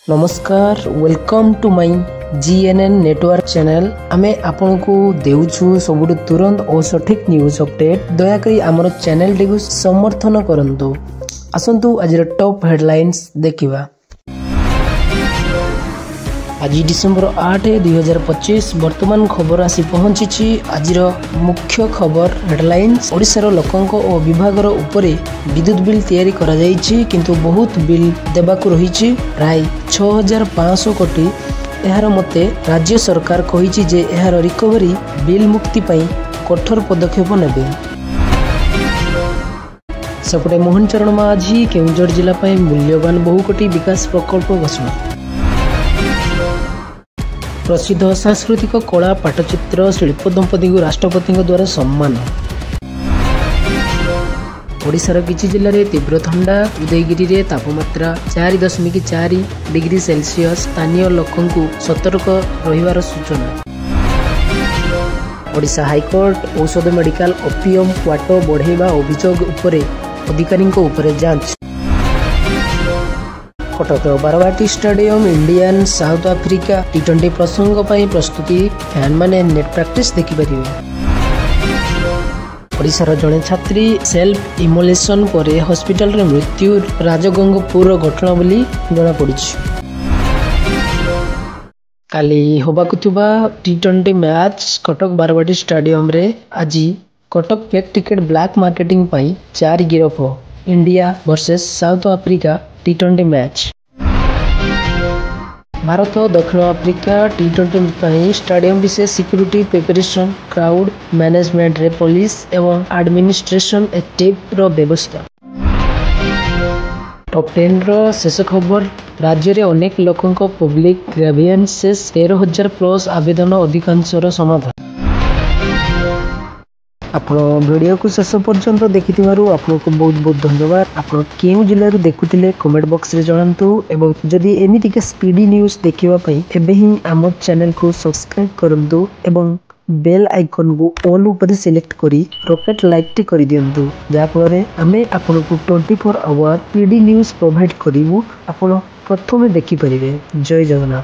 नमस्कार welcome to my GNN network channel. आमे आपनको देउछु सबुठ तुरंत और सठिक न्यूज अपडेट। दयाकरी आमर चैनल टी समर्थन करंतु। आसंतु आज टॉप हेडलाइंस देखिबा। आज डिसेंबर 8 2025 वर्तमान खबर आसी पहुंची। आज मुख्य खबर हेडलाइंस। ओडिशार लोकंक और विभागर उपरे विद्युत बिल तैयारी करा जाइछि, किंतु बहुत बिल देबाकु रहिछि प्राय 6500 कोटी। एहार मते राज्य सरकार कहिछि जे एहार रिकवरी बिल मुक्ति पई कठोर पदक्षेप नेबे। सेपटे मोहन चरण माझी केउंझर जिला पई मूल्यवान बहुकोटी विकास प्रकल्प घोषणा। प्रसिद्ध सांस्कृतिक कला पट्टचित्र शिल्प दंपति को राष्ट्रपति द्वारा सम्मान। ओडिशार किछि जिले में तीव्र ठंडा। उदयगिरी रे तापमात्रा 4.4 डिग्री सेल्सियस। स्थानीय लोकों को सतर्क रहिवार सूचना। ओडिशा हाईकोर्ट औषध मेडिकल ओपियम क्वाट बढ़ेवा अभियोग उपरे अधिकारी उपरे जांच। Cuttack Barabati stadium Indian South Africa टी20 प्रसंग पर प्रस्तुति। फैन माने नेट प्रैक्टिस देखिपारे। ओडिशार जड़े छात्री सेल्फ इमोलेशन पर हॉस्पिटल रे मृत्यु। राजगंगपुर घटना बोली जना पड़ी। काली होबाकु थिबा टी20 मैच कटक बारवाटी स्टेडियम रे आज Cuttack fake ticket black marketing पाई 4 गिरफ। इंडिया वर्सेस साउथ आफ्रिका टी20 मैच। भारत दक्षिण आफ्रिका टी20 स्टेडियम विशेष सिक्योरिटी प्रिपरेशन क्राउड मैनेजमेंट रे पुलिस एवं एडमिनिस्ट्रेशन एक्टिव रो व्यवस्था। टॉप 10 रो शेष खबर। राज्य रे अनेक लोकों को पब्लिक ग्रीवेंसेस 13,000 प्लस आवेदन अधिकांश समाधान। आप वीडियो को शेष पर्यंत देखिथिबारु आपको बहुत बहुत धन्यवाद। आप केउ जिल्ला देखुथिले कमेंट बॉक्स रे जणांतु। एवं जदि एमिति के स्पीडी न्यूज देखिबा पई एबे ही आम चैनल को सब्सक्राइब करंतु एवं बेल आइकन को ऑल ऊपर सिलेक्ट करी रॉकेट लाइक टी करी दियंतु, जा फଳରେ आमे आपनको 24 आवर पीडी न्यूज प्रोवाइड करिवु। आपण प्रथमे देखि परिबे। जय जगन्नाथ।